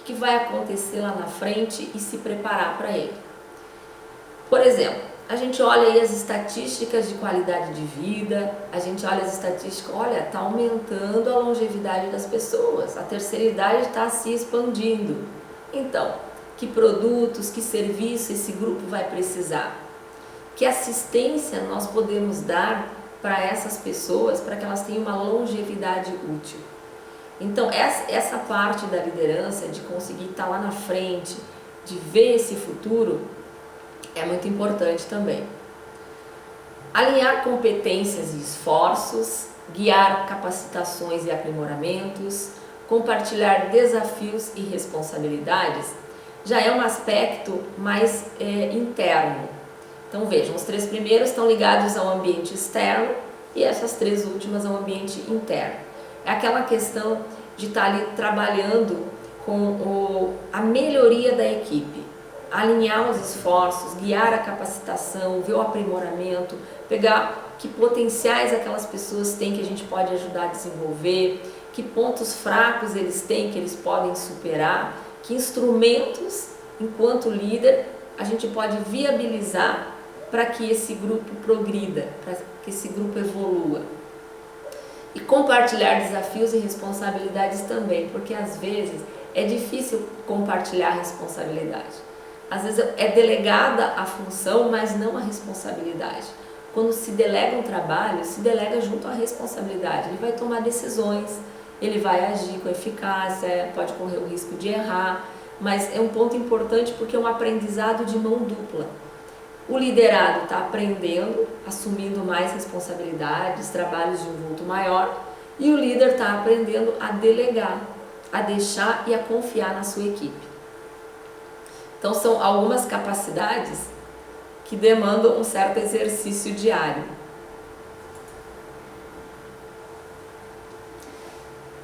que vai acontecer lá na frente e se preparar para ele. Por exemplo, a gente olha aí as estatísticas de qualidade de vida, a gente olha as estatísticas, olha, está aumentando a longevidade das pessoas, a terceira idade está se expandindo. Então, que produtos, que serviço esse grupo vai precisar? Que assistência nós podemos dar para essas pessoas para que elas tenham uma longevidade útil? Então, essa parte da liderança, de conseguir estar lá na frente, de ver esse futuro, é muito importante também. Alinhar competências e esforços, guiar capacitações e aprimoramentos, compartilhar desafios e responsabilidades, já é um aspecto mais interno. Então vejam, os 3 primeiros estão ligados ao ambiente externo e essas 3 últimas ao ambiente interno. É aquela questão de estar ali trabalhando com a melhoria da equipe, alinhar os esforços, guiar a capacitação, ver o aprimoramento, pegar que potenciais aquelas pessoas têm que a gente pode ajudar a desenvolver, que pontos fracos eles têm que eles podem superar, que instrumentos, enquanto líder, a gente pode viabilizar para que esse grupo progrida, para que esse grupo evolua. E compartilhar desafios e responsabilidades também, porque às vezes é difícil compartilhar a responsabilidade. Às vezes é delegada a função, mas não a responsabilidade. Quando se delega um trabalho, se delega junto à responsabilidade. Ele vai tomar decisões, ele vai agir com eficácia, pode correr o risco de errar, mas é um ponto importante porque é um aprendizado de mão dupla. O liderado está aprendendo, assumindo mais responsabilidades, trabalhos de um vulto maior, e o líder está aprendendo a delegar, a deixar e a confiar na sua equipe. Então são algumas capacidades que demandam um certo exercício diário.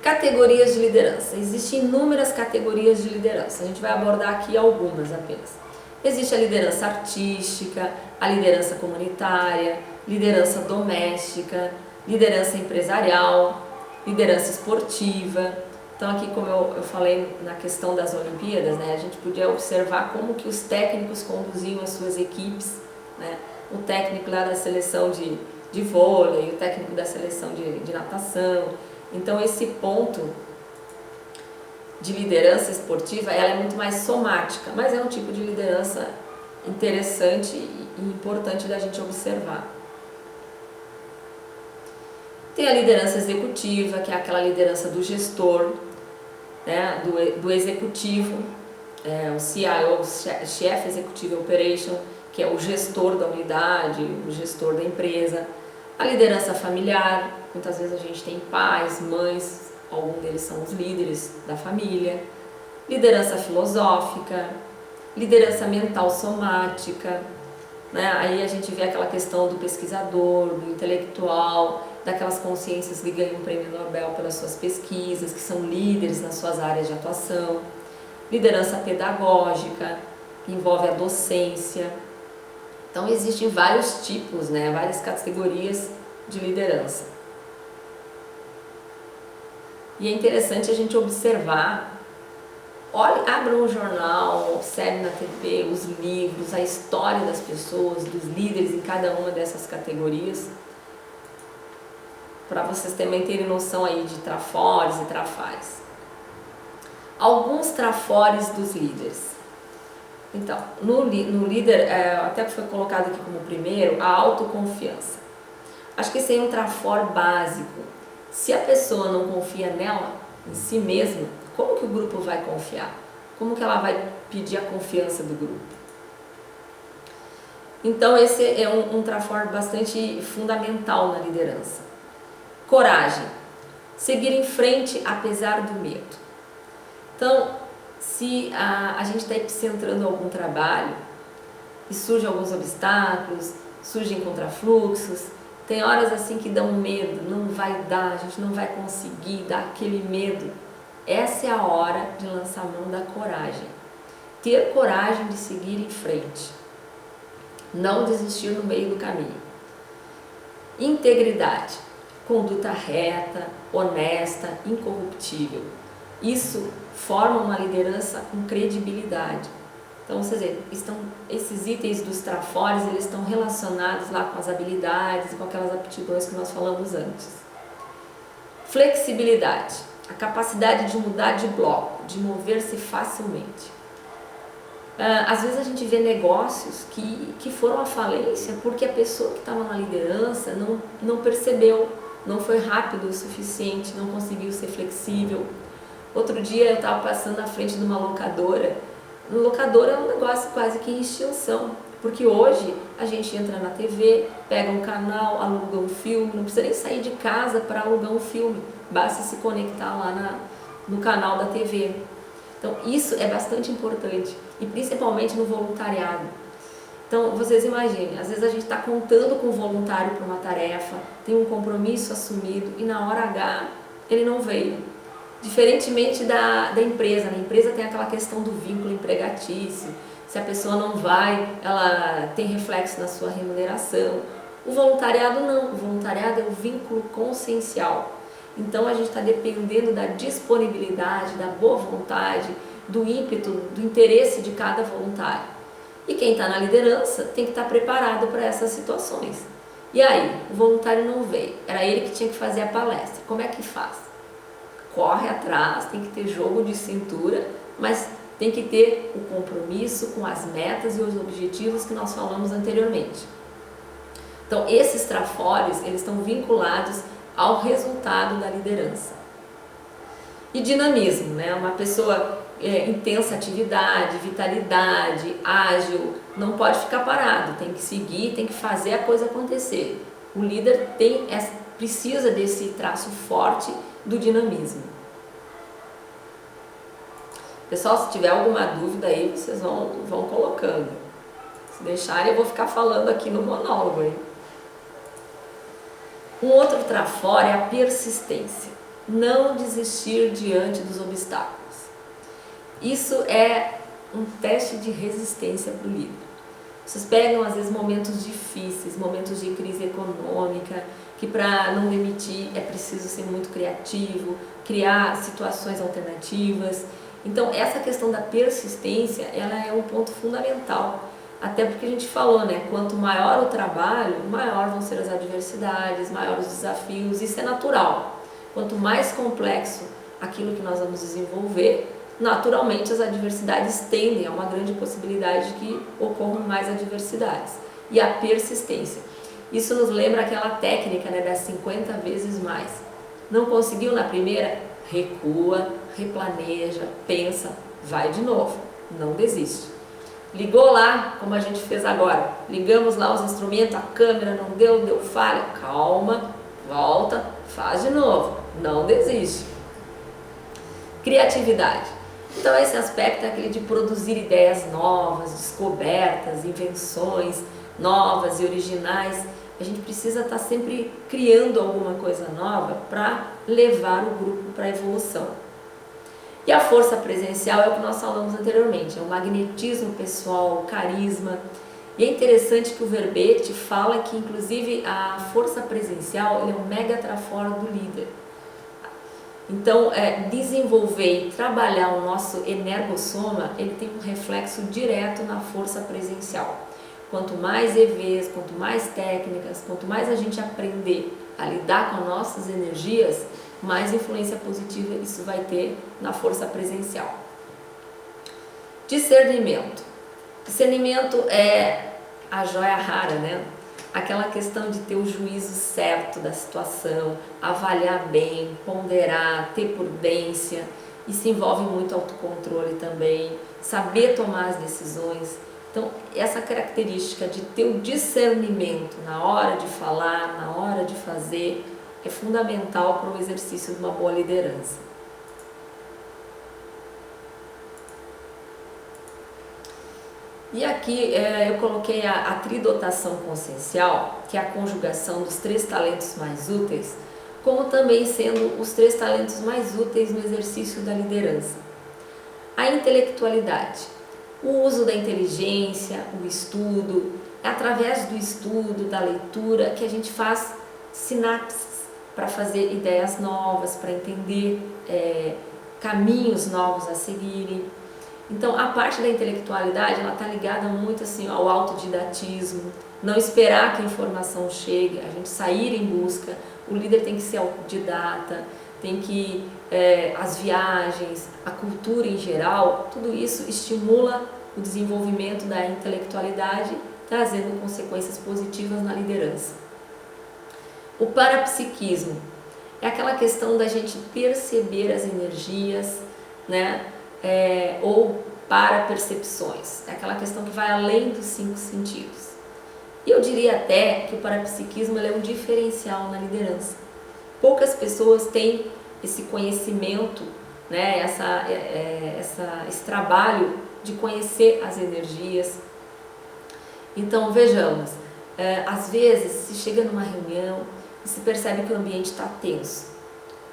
Categorias de liderança. Existem inúmeras categorias de liderança. A gente vai abordar aqui algumas apenas. Existe a liderança artística, a liderança comunitária, liderança doméstica, liderança empresarial, liderança esportiva. Então aqui, como eu falei na questão das Olimpíadas, né, a gente podia observar como que os técnicos conduziam as suas equipes, né? O técnico lá da seleção de vôlei, o técnico da seleção de natação. Então esse ponto de liderança esportiva, ela é muito mais somática, mas é um tipo de liderança interessante e importante da gente observar. Tem a liderança executiva, que é aquela liderança do gestor, né, do executivo, o CIO, o Chief Executive Operation, que é o gestor da unidade, o gestor da empresa. A liderança familiar, muitas vezes a gente tem pais, mães, alguns deles são os líderes da família. Liderança filosófica, liderança mental somática, né? Aí a gente vê aquela questão do pesquisador, do intelectual, daquelas consciências que ganham o prêmio Nobel pelas suas pesquisas, que são líderes nas suas áreas de atuação. Liderança pedagógica, que envolve a docência. Então existem vários tipos, né, várias categorias de liderança. E é interessante a gente observar, olhe, abra um jornal, observe na TV os livros, a história das pessoas, dos líderes em cada uma dessas categorias, para vocês também terem noção aí de trafores e trafales. Alguns trafores dos líderes. Então, no líder, até que foi colocado aqui como primeiro, a autoconfiança. Acho que esse é um trafor básico. Se a pessoa não confia nela, em si mesma, como que o grupo vai confiar? Como que ela vai pedir a confiança do grupo? Então esse é um trafor bastante fundamental na liderança. Coragem. Seguir em frente apesar do medo. Então, se a gente está epicentrando algum trabalho e surgem alguns obstáculos, surgem contrafluxos, tem horas assim que dão medo, não vai dar, a gente não vai conseguir, dá aquele medo. Essa é a hora de lançar mão da coragem. Ter coragem de seguir em frente. Não desistir no meio do caminho. Integridade. Conduta reta, honesta, incorruptível. Isso forma uma liderança com credibilidade. Então, vocês veem, esses itens dos trafores, eles estão relacionados lá com as habilidades, com aquelas aptidões que nós falamos antes. Flexibilidade, a capacidade de mudar de bloco, de mover-se facilmente. Às vezes a gente vê negócios que foram à falência porque a pessoa que estava na liderança não percebeu, não foi rápido o suficiente, não conseguiu ser flexível. Outro dia eu estava passando na frente de uma locadora. Locadora é um negócio quase que em extinção, porque hoje a gente entra na TV, pega um canal, aluga um filme, não precisa nem sair de casa para alugar um filme, basta se conectar lá no canal da TV. Então isso é bastante importante, e principalmente no voluntariado. Então vocês imaginem, às vezes a gente está contando com o voluntário para uma tarefa, tem um compromisso assumido e na hora H ele não veio. Diferentemente da empresa, na empresa tem aquela questão do vínculo empregatício, se a pessoa não vai, ela tem reflexo na sua remuneração. O voluntariado não, o voluntariado é o vínculo consciencial. Então a gente está dependendo da disponibilidade, da boa vontade, do ímpeto, do interesse de cada voluntário. E quem está na liderança tem que estar preparado para essas situações. E aí, o voluntário não veio, era ele que tinha que fazer a palestra, como é que faz? Corre atrás, tem que ter jogo de cintura, mas tem que ter o compromisso com as metas e os objetivos que nós falamos anteriormente. Então, esses trafores, eles estão vinculados ao resultado da liderança. E dinamismo, né? Uma pessoa intensa atividade, vitalidade, ágil, não pode ficar parado, tem que seguir, tem que fazer a coisa acontecer. O líder precisa desse traço forte do dinamismo. Pessoal, se tiver alguma dúvida aí, vocês vão colocando. Se deixarem, eu vou ficar falando aqui no monólogo. Hein? Um outro trafora é a persistência. Não desistir diante dos obstáculos. Isso é um teste de resistência para o líder. Vocês pegam, às vezes, momentos difíceis, momentos de crise econômica, que para não demitir é preciso ser muito criativo, criar situações alternativas. Então, essa questão da persistência, ela é um ponto fundamental. Até porque a gente falou, né? Quanto maior o trabalho, maior vão ser as adversidades, maiores os desafios, isso é natural. Quanto mais complexo aquilo que nós vamos desenvolver, naturalmente as adversidades tendem a uma grande possibilidade de que ocorram mais adversidades. E a persistência. Isso nos lembra aquela técnica, né, das 50 vezes mais. Não conseguiu na primeira? Recua, replaneja, pensa, vai de novo, não desiste. Ligou lá, como a gente fez agora, ligamos lá os instrumentos, a câmera não deu falha, calma, volta, faz de novo, não desiste. Criatividade. Então esse aspecto é aquele de produzir ideias novas, descobertas, invenções novas e originais. A gente precisa estar sempre criando alguma coisa nova para levar o grupo para a evolução. E a força presencial é o que nós falamos anteriormente, é o magnetismo pessoal, o carisma. E é interessante que o verbete fala que, inclusive, a força presencial ele é um mega trafora do líder. Então, desenvolver e trabalhar o nosso energossoma, ele tem um reflexo direto na força presencial. Quanto mais EVs, quanto mais técnicas, quanto mais a gente aprender a lidar com as nossas energias, mais influência positiva isso vai ter na força presencial. Discernimento. Discernimento é a joia rara, né? Aquela questão de ter o juízo certo da situação, avaliar bem, ponderar, ter prudência. Isso envolve muito autocontrole também, saber tomar as decisões. Então, essa característica de ter o discernimento na hora de falar, na hora de fazer, é fundamental para o exercício de uma boa liderança. E aqui eu coloquei a tridotação consciencial, que é a conjugação dos 3 talentos mais úteis, como também sendo os 3 talentos mais úteis no exercício da liderança. A intelectualidade, o uso da inteligência, o estudo, é através do estudo, da leitura, que a gente faz sinapses para fazer ideias novas, para entender caminhos novos a seguirem. Então a parte da intelectualidade, ela está ligada muito assim ao autodidatismo, não esperar que a informação chegue, a gente sair em busca. O líder tem que ser autodidata, tem que as viagens, a cultura em geral, tudo isso estimula o desenvolvimento da intelectualidade, trazendo consequências positivas na liderança. O parapsiquismo é aquela questão da gente perceber as energias, né? Ou parapercepções, é aquela questão que vai além dos 5 sentidos. E eu diria até que o parapsiquismo é um diferencial na liderança. Poucas pessoas têm esse conhecimento, né? Esse trabalho de conhecer as energias. Então vejamos, às vezes se chega numa reunião e se percebe que o ambiente está tenso.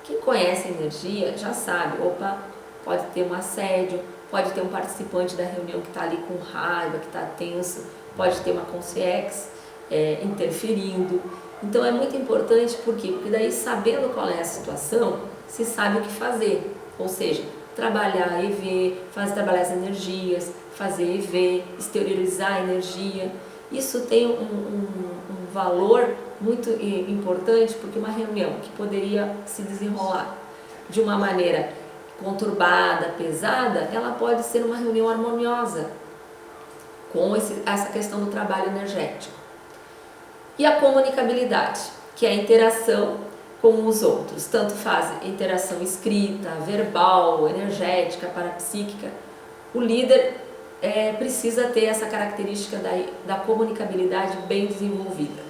Quem conhece a energia já sabe, opa, pode ter um assédio, pode ter um participante da reunião que está ali com raiva, que está tenso, pode ter uma concierge interferindo. Então é muito importante, por quê? Porque daí, sabendo qual é a situação, se sabe o que fazer, ou seja, trabalhar EV, trabalhar as energias, fazer EV, exteriorizar a energia. Isso tem um valor muito importante, porque uma reunião que poderia se desenrolar de uma maneira conturbada, pesada, ela pode ser uma reunião harmoniosa, com essa questão do trabalho energético. E a comunicabilidade, que é a interação com os outros, tanto faz interação escrita, verbal, energética, parapsíquica. O líder precisa ter essa característica da comunicabilidade bem desenvolvida.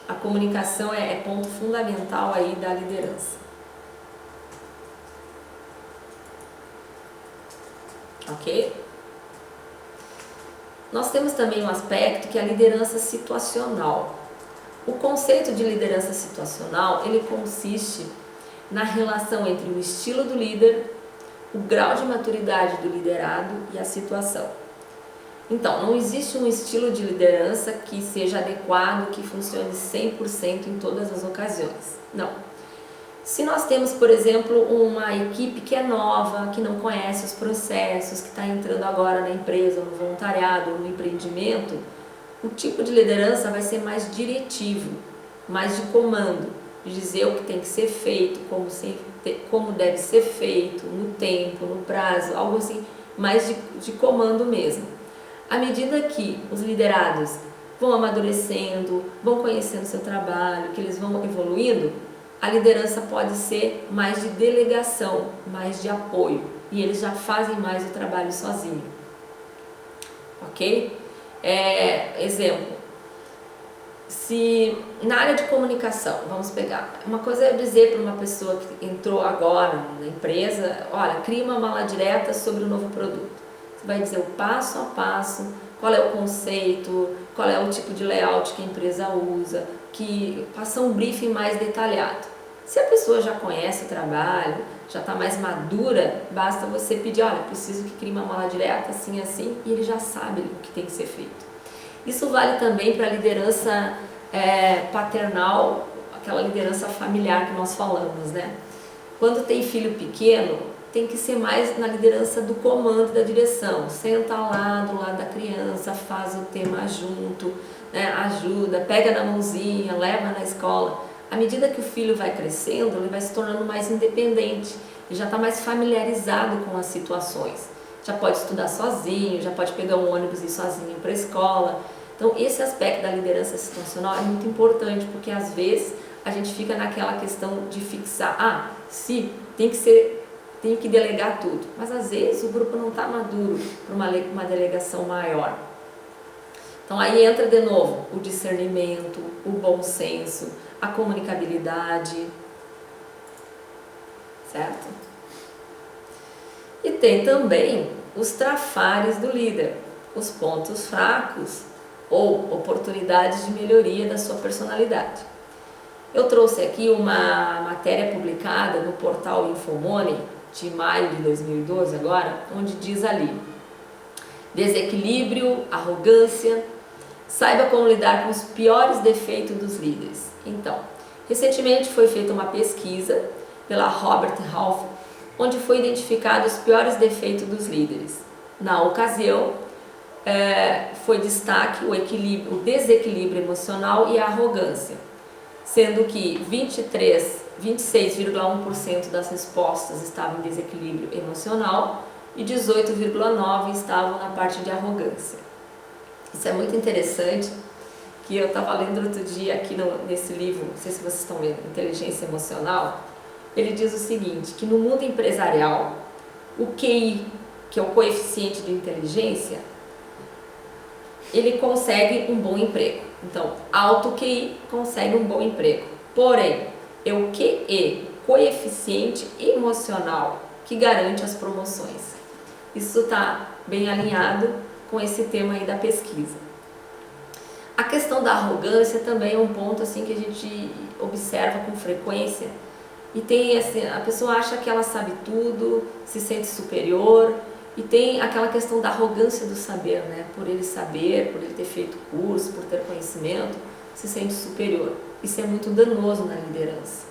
A comunicação é ponto fundamental aí da liderança. Ok? Nós temos também um aspecto que é a liderança situacional. O conceito de liderança situacional, ele consiste na relação entre o estilo do líder, o grau de maturidade do liderado e a situação. Então, não existe um estilo de liderança que seja adequado, que funcione 100% em todas as ocasiões. Não. Se nós temos, por exemplo, uma equipe que é nova, que não conhece os processos, que está entrando agora na empresa, no voluntariado, no empreendimento, o tipo de liderança vai ser mais diretivo, mais de comando, de dizer o que tem que ser feito, como deve ser feito, no tempo, no prazo, algo assim, mais de comando mesmo. À medida que os liderados vão amadurecendo, vão conhecendo seu trabalho, que eles vão evoluindo, a liderança pode ser mais de delegação, mais de apoio, e eles já fazem mais o trabalho sozinho. Ok? Exemplo, se na área de comunicação, vamos pegar, uma coisa é eu dizer para uma pessoa que entrou agora na empresa, olha, cria uma mala direta sobre o novo produto. Você vai dizer o passo a passo, qual é o conceito, qual é o tipo de layout que a empresa usa, que passa um briefing mais detalhado. Se a pessoa já conhece o trabalho, já está mais madura, basta você pedir, olha, preciso que crie uma mala direta, assim, assim, e ele já sabe o que tem que ser feito. Isso vale também para a liderança paternal, aquela liderança familiar que nós falamos, né? Quando tem filho pequeno, tem que ser mais na liderança do comando da direção. Senta lá do lado da criança, faz o tema junto, né? Ajuda, pega na mãozinha, leva na escola. À medida que o filho vai crescendo, ele vai se tornando mais independente e já está mais familiarizado com as situações. Já pode estudar sozinho, já pode pegar um ônibus e ir sozinho para a escola. Então esse aspecto da liderança situacional é muito importante, porque às vezes a gente fica naquela questão de fixar, se tenho que delegar tudo, mas às vezes o grupo não está maduro para uma delegação maior. Então aí entra de novo o discernimento, o bom senso, a comunicabilidade, certo? E tem também os trafares do líder, os pontos fracos ou oportunidades de melhoria da sua personalidade. Eu trouxe aqui uma matéria publicada no portal Infomoney, de maio de 2012 agora, onde diz ali: desequilíbrio, arrogância, saiba como lidar com os piores defeitos dos líderes. Então, recentemente foi feita uma pesquisa pela Robert Half onde foi identificado os piores defeitos dos líderes. Na ocasião, foi destaque o desequilíbrio emocional e a arrogância, sendo que 26,1% das respostas estavam em desequilíbrio emocional e 18,9% estavam na parte de arrogância. Isso é muito interessante, que eu estava lendo outro dia aqui nesse livro, não sei se vocês estão vendo, Inteligência Emocional. Ele diz o seguinte, que no mundo empresarial, o QI, que é o coeficiente de inteligência, ele consegue um bom emprego. Então, alto QI consegue um bom emprego. Porém, é o QE, coeficiente emocional, que garante as promoções. Isso está bem alinhado com esse tema aí da pesquisa. A questão da arrogância também é um ponto assim que a gente observa com frequência. E tem assim, a pessoa acha que ela sabe tudo, se sente superior, e tem aquela questão da arrogância do saber, né? Por ele saber, por ele ter feito curso, por ter conhecimento, se sente superior. Isso é muito danoso na liderança.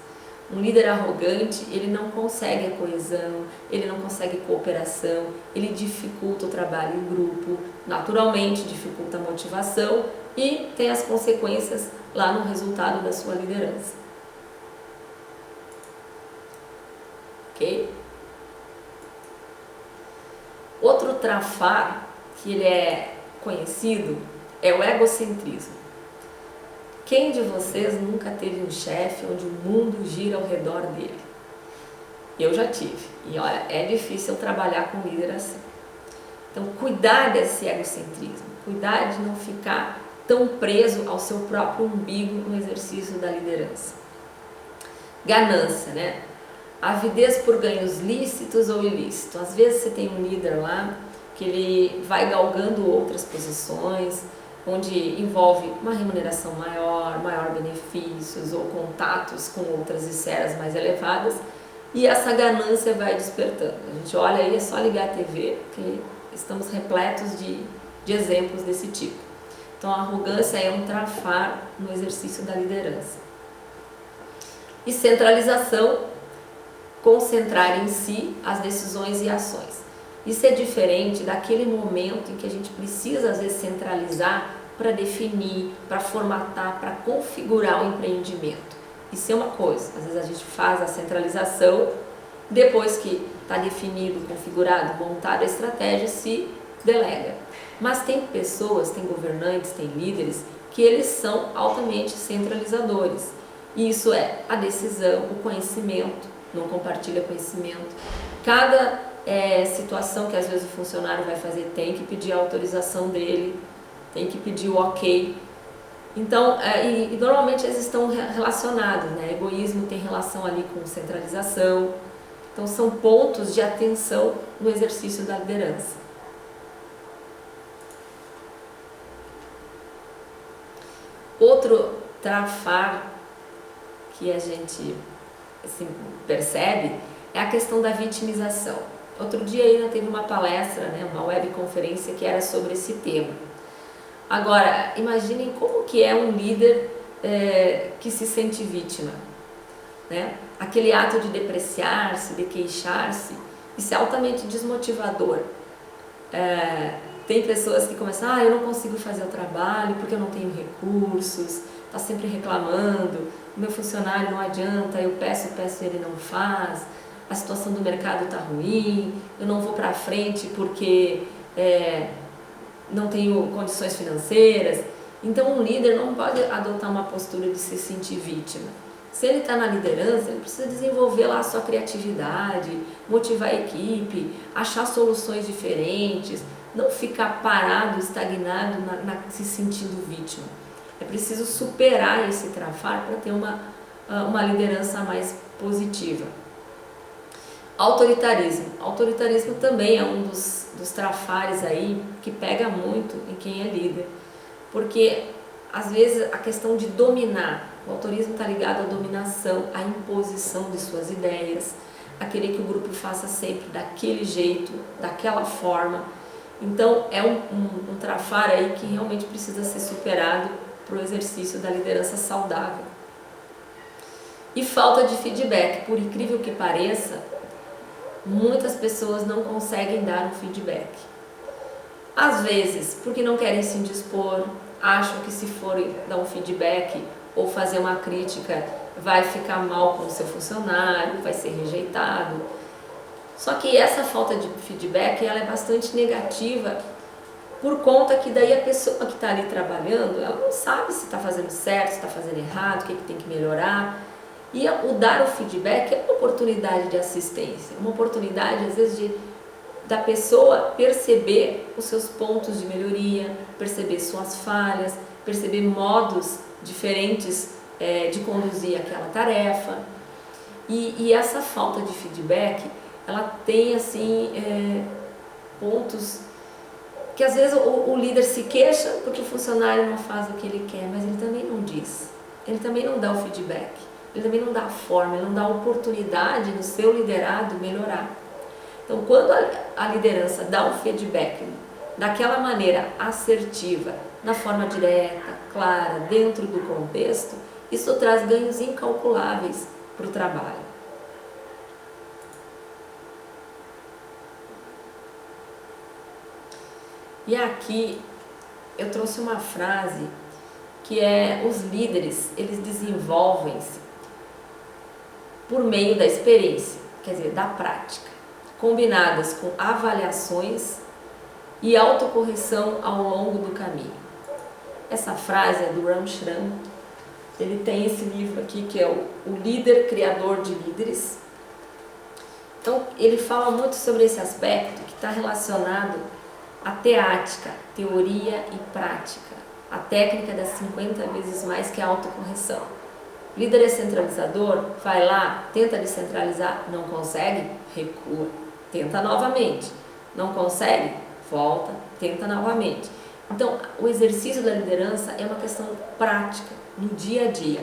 Um líder arrogante, ele não consegue a coesão, ele não consegue cooperação, ele dificulta o trabalho em grupo, naturalmente dificulta a motivação e tem as consequências lá no resultado da sua liderança. Ok? Outro trafar que ele é conhecido é o egocentrismo. Quem de vocês nunca teve um chefe onde o mundo gira ao redor dele? Eu já tive. E olha, é difícil trabalhar com líder assim. Então, cuidar desse egocentrismo, cuidar de não ficar tão preso ao seu próprio umbigo no exercício da liderança. Ganância, né? Avidez por ganhos lícitos ou ilícitos. Às vezes você tem um líder lá que ele vai galgando outras posições, onde envolve uma remuneração maior benefícios ou contatos com outras esferas mais elevadas, e essa ganância vai despertando. A gente olha aí, é só ligar a TV, que estamos repletos de exemplos desse tipo. Então a arrogância é um trafar no exercício da liderança. E centralização, concentrar em si as decisões e ações. Isso é diferente daquele momento em que a gente precisa, às vezes, centralizar para definir, para formatar, para configurar o empreendimento. Isso é uma coisa. Às vezes a gente faz a centralização, depois que está definido, configurado, montada a estratégia, se delega. Mas tem pessoas, tem governantes, tem líderes, que eles são altamente centralizadores. E isso é a decisão, o conhecimento, não compartilha conhecimento. Cada situação que às vezes o funcionário vai fazer tem que pedir a autorização dele, tem que pedir o ok. Então, e normalmente eles estão relacionados, né? Egoísmo tem relação ali com centralização. Então são pontos de atenção no exercício da liderança. Outro trafar que a gente assim, percebe é a questão da vitimização. Outro dia ainda teve uma palestra, né, uma webconferência que era sobre esse tema. Agora, imaginem como que é um líder que se sente vítima, né? Aquele ato de depreciar-se, de queixar-se, isso é altamente desmotivador. Tem pessoas que começam, eu não consigo fazer o trabalho porque eu não tenho recursos, está sempre reclamando, o meu funcionário não adianta, eu peço e ele não faz, a situação do mercado está ruim, eu não vou para frente porque não tenho condições financeiras. Então um líder não pode adotar uma postura de se sentir vítima. Se ele está na liderança, ele precisa desenvolver lá a sua criatividade, motivar a equipe, achar soluções diferentes, não ficar parado, estagnado, se sentindo vítima. É preciso superar esse trafar para ter uma liderança mais positiva. Autoritarismo. Autoritarismo também é um dos trafares aí que pega muito em quem é líder. Porque, às vezes, a questão de dominar, o autorismo está ligado à dominação, à imposição de suas ideias, a querer que o grupo faça sempre daquele jeito, daquela forma. Então, é um trafar aí que realmente precisa ser superado para o exercício da liderança saudável. E falta de feedback, por incrível que pareça, muitas pessoas não conseguem dar um feedback. Às vezes, porque não querem se indispor, acham que se forem dar um feedback ou fazer uma crítica, vai ficar mal com o seu funcionário, vai ser rejeitado. Só que essa falta de feedback, ela é bastante negativa, por conta que daí a pessoa que está ali trabalhando, ela não sabe se está fazendo certo, se está fazendo errado, o que tem que melhorar. E o dar o feedback é uma oportunidade de assistência, uma oportunidade às vezes da pessoa perceber os seus pontos de melhoria, perceber suas falhas, perceber modos diferentes de conduzir aquela tarefa. E essa falta de feedback, ela tem assim pontos que às vezes o líder se queixa porque o funcionário não faz o que ele quer, mas ele também não diz, ele também não dá o feedback, ele também não dá a forma, ele não dá a oportunidade do seu liderado melhorar. Então, quando a liderança dá um feedback daquela maneira assertiva, na forma direta, clara, dentro do contexto, isso traz ganhos incalculáveis para o trabalho. E aqui eu trouxe uma frase que os líderes, eles desenvolvem-se por meio da experiência, quer dizer, da prática, combinadas com avaliações e autocorreção ao longo do caminho. Essa frase é do Ram Shram. Ele tem esse livro aqui que é o Líder Criador de Líderes. Então ele fala muito sobre esse aspecto que está relacionado à teática, teoria e prática, a técnica das 50 vezes mais, que é a autocorreção. O líder é centralizador, vai lá, tenta descentralizar, não consegue, recua, tenta novamente, não consegue, volta, tenta novamente. Então, o exercício da liderança é uma questão prática, no dia a dia.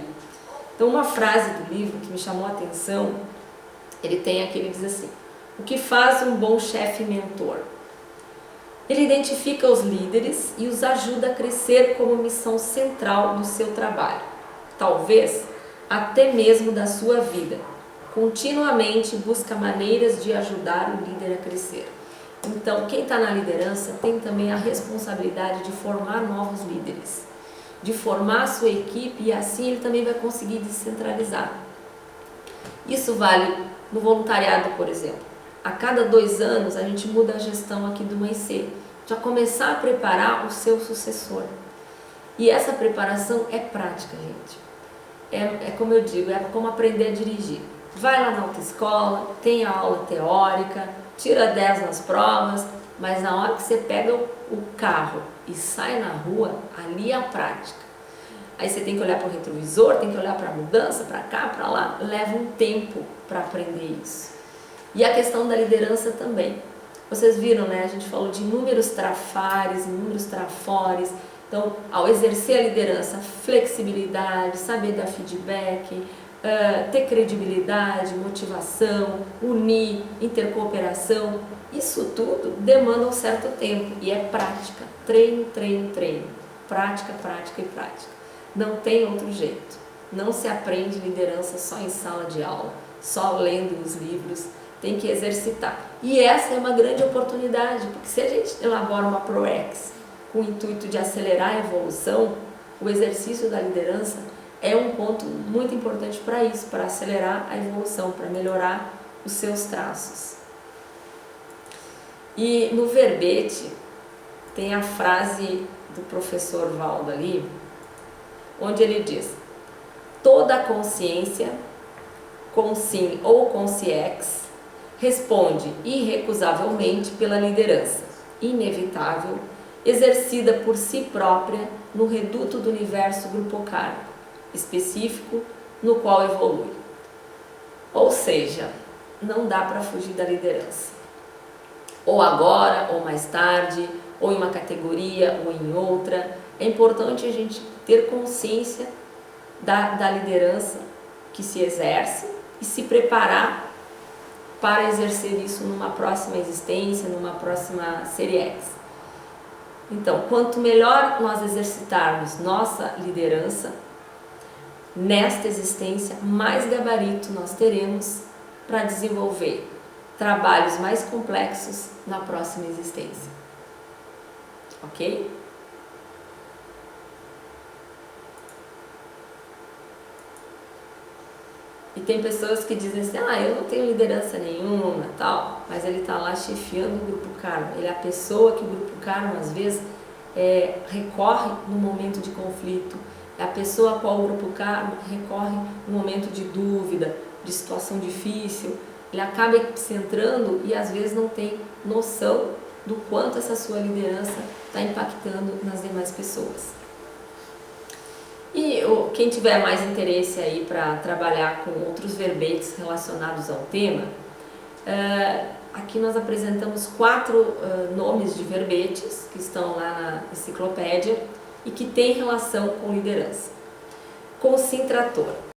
Então, uma frase do livro que me chamou a atenção, ele diz assim: o que faz um bom chefe mentor? Ele identifica os líderes e os ajuda a crescer como missão central do seu trabalho, talvez até mesmo da sua vida. Continuamente busca maneiras de ajudar o líder a crescer. Então, quem está na liderança tem também a responsabilidade de formar novos líderes, de formar a sua equipe, e assim ele também vai conseguir descentralizar. Isso vale no voluntariado, por exemplo. A cada 2 anos a gente muda a gestão aqui do MAIC, já começar a preparar o seu sucessor. E essa preparação é prática, gente. É como eu digo, é como aprender a dirigir. Vai lá na autoescola, tem a aula teórica, tira 10 nas provas, mas na hora que você pega o carro e sai na rua, ali é a prática. Aí você tem que olhar para o retrovisor, tem que olhar para a mudança, para cá, para lá, leva um tempo para aprender isso. E a questão da liderança também. Vocês viram, né? A gente falou de inúmeros trafares, inúmeros trafores. Então, ao exercer a liderança, flexibilidade, saber dar feedback, ter credibilidade, motivação, unir, intercooperação, isso tudo demanda um certo tempo e é prática, treino, treino, treino, prática, prática e prática. Não tem outro jeito. Não se aprende liderança só em sala de aula, só lendo os livros, tem que exercitar. E essa é uma grande oportunidade, porque se a gente elabora uma ProEx com o intuito de acelerar a evolução, o exercício da liderança é um ponto muito importante para isso, para acelerar a evolução, para melhorar os seus traços. E no verbete tem a frase do professor Valdo ali, onde ele diz: toda a consciência, com sim ou com ciex, responde irrecusavelmente pela liderança, inevitável, exercida por si própria no reduto do universo grupocármico, específico no qual evolui. Ou seja, não dá para fugir da liderança. Ou agora, ou mais tarde, ou em uma categoria, ou em outra. É importante a gente ter consciência da liderança que se exerce e se preparar para exercer isso numa próxima existência, numa próxima série X. Então, quanto melhor nós exercitarmos nossa liderança nesta existência, mais gabarito nós teremos para desenvolver trabalhos mais complexos na próxima existência. Ok? E tem pessoas que dizem assim, eu não tenho liderança nenhuma, tal, mas ele está lá chefiando o Grupo Karma. Ele é a pessoa que o Grupo Karma, às vezes, recorre no momento de conflito. É a pessoa a qual o Grupo Karma recorre no momento de dúvida, de situação difícil. Ele acaba centrando e, às vezes, não tem noção do quanto essa sua liderança está impactando nas demais pessoas. E quem tiver mais interesse aí para trabalhar com outros verbetes relacionados ao tema, aqui nós apresentamos 4 nomes de verbetes que estão lá na enciclopédia e que têm relação com liderança. Concentrator.